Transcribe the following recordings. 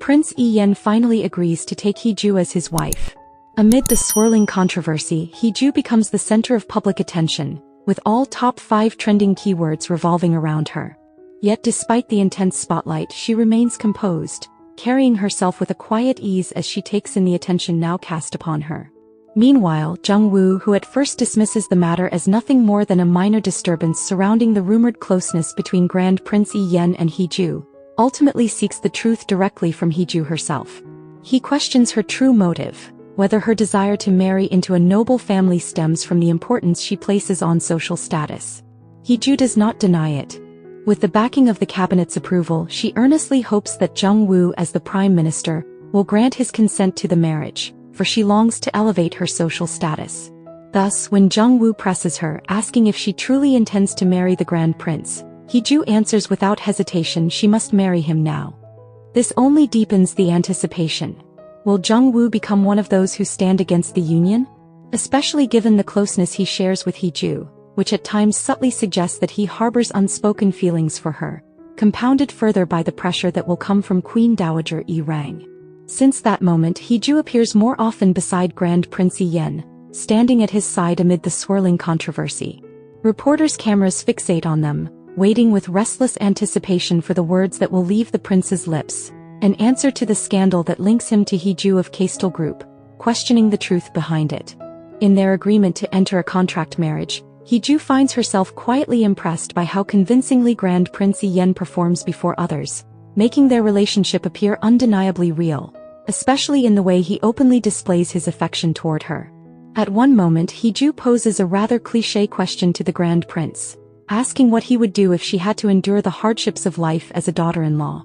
Prince Hee-yeon finally agrees to take Hee-ju as his wife. Amid the swirling controversy, Hee-ju becomes the center of public attention, with all top 5 trending keywords revolving around her. Yet despite the intense spotlight, she remains composed, carrying herself with a quiet ease as she takes in the attention now cast upon her. Meanwhile, Jung-woo, who at first dismisses the matter as nothing more than a minor disturbance surrounding the rumored closeness between Grand Prince Hee-yeon and Hee-ju, ultimately seeks the truth directly from Hee-ju herself. He questions her true motive, whether her desire to marry into a noble family stems from the importance she places on social status. Hee-ju does not deny it. With the backing of the cabinet's approval, she earnestly hopes that Jung-woo as the prime minister will grant his consent to the marriage, for she longs to elevate her social status. Thus, when Jung-woo presses her, asking if she truly intends to marry the Grand Prince, Hee-ju answers without hesitation she must marry him now. This only deepens the anticipation. Will Jung-woo become one of those who stand against the union? Especially given the closeness he shares with Hee-ju, which at times subtly suggests that he harbors unspoken feelings for her, compounded further by the pressure that will come from Queen Dowager Rang. Since that moment, Hee-ju appears more often beside Grand Prince Hee-yeon, standing at his side amid the swirling controversy. Reporters' cameras fixate on them, waiting with restless anticipation for the words that will leave the prince's lips, an answer to the scandal that links him to Hee-ju of Kflix Group, questioning the truth behind it. In their agreement to enter a contract marriage, Hee-ju finds herself quietly impressed by how convincingly Grand Prince Hee-yeon performs before others, making their relationship appear undeniably real, especially in the way he openly displays his affection toward her. At one moment, Hee-ju poses a rather cliché question to the Grand Prince, asking what he would do if she had to endure the hardships of life as a daughter-in-law.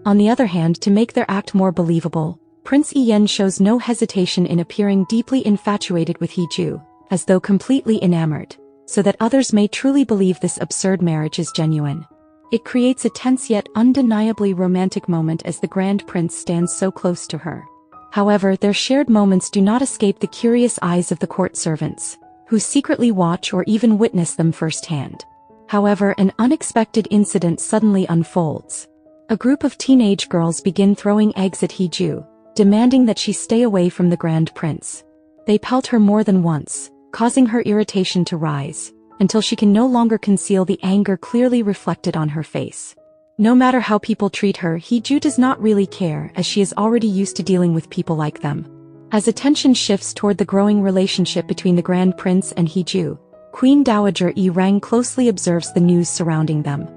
On the other hand, to make their act more believable, Prince Hee-yeon shows no hesitation in appearing deeply infatuated with Hee-ju, as though completely enamored, so that others may truly believe this absurd marriage is genuine. It creates a tense yet undeniably romantic moment as the Grand Prince stands so close to her. However, their shared moments do not escape the curious eyes of the court servants, who secretly watch or even witness them firsthand. However, an unexpected incident suddenly unfolds. A group of teenage girls begin throwing eggs at Hee-ju, demanding that she stay away from the Grand Prince. They pelt her more than once, causing her irritation to rise, until she can no longer conceal the anger clearly reflected on her face. No matter how people treat her, Hee-ju does not really care, as she is already used to dealing with people like them. As attention shifts toward the growing relationship between the Grand Prince and Hee-ju, Queen Dowager Rang closely observes the news surrounding them.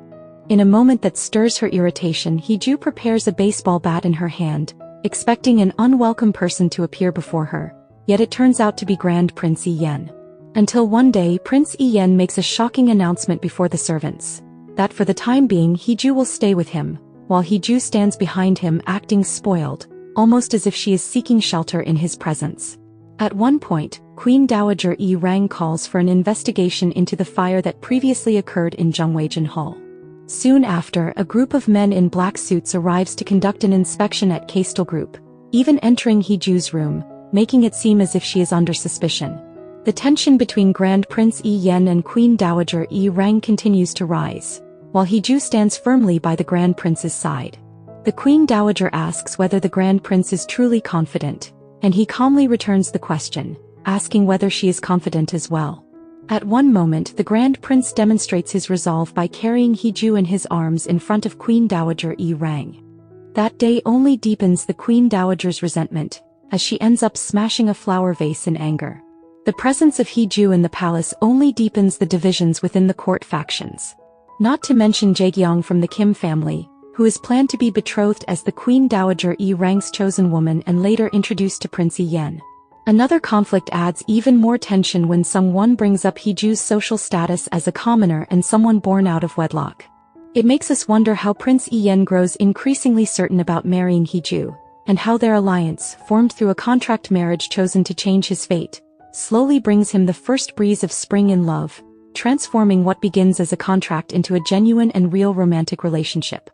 In a moment that stirs her irritation, Hee-ju prepares a baseball bat in her hand, expecting an unwelcome person to appear before her, yet it turns out to be Grand Prince Hee-yeon. Until one day, Prince Hee-yeon makes a shocking announcement before the servants, that for the time being Hee-ju will stay with him, while Hee-ju stands behind him acting spoiled, almost as if she is seeking shelter in his presence. At one point, Queen Dowager Rang calls for an investigation into the fire that previously occurred in Jungwaejin Hall. Soon after, a group of men in black suits arrives to conduct an inspection at Kflix Group, even entering Hee-ju's room, making it seem as if she is under suspicion. The tension between Grand Prince Hee-yeon and Queen Dowager Rang continues to rise, while Hee-ju stands firmly by the Grand Prince's side. The Queen Dowager asks whether the Grand Prince is truly confident, and he calmly returns the question, asking whether she is confident as well. At one moment, the Grand Prince demonstrates his resolve by carrying Hee-ju in his arms in front of Queen Dowager Rang. That day only deepens the Queen Dowager's resentment, as she ends up smashing a flower vase in anger. The presence of Hee-ju in the palace only deepens the divisions within the court factions. Not to mention Jae-kyung from the Kim family, who is planned to be betrothed as the Queen Dowager Rang's chosen woman and later introduced to Prince Hee-yeon. Another conflict adds even more tension when someone brings up Hee-ju's social status as a commoner and someone born out of wedlock. It makes us wonder how Prince Hee-yeon grows increasingly certain about marrying Hee-ju, and how their alliance, formed through a contract marriage chosen to change his fate, slowly brings him the first breeze of spring in love, transforming what begins as a contract into a genuine and real romantic relationship.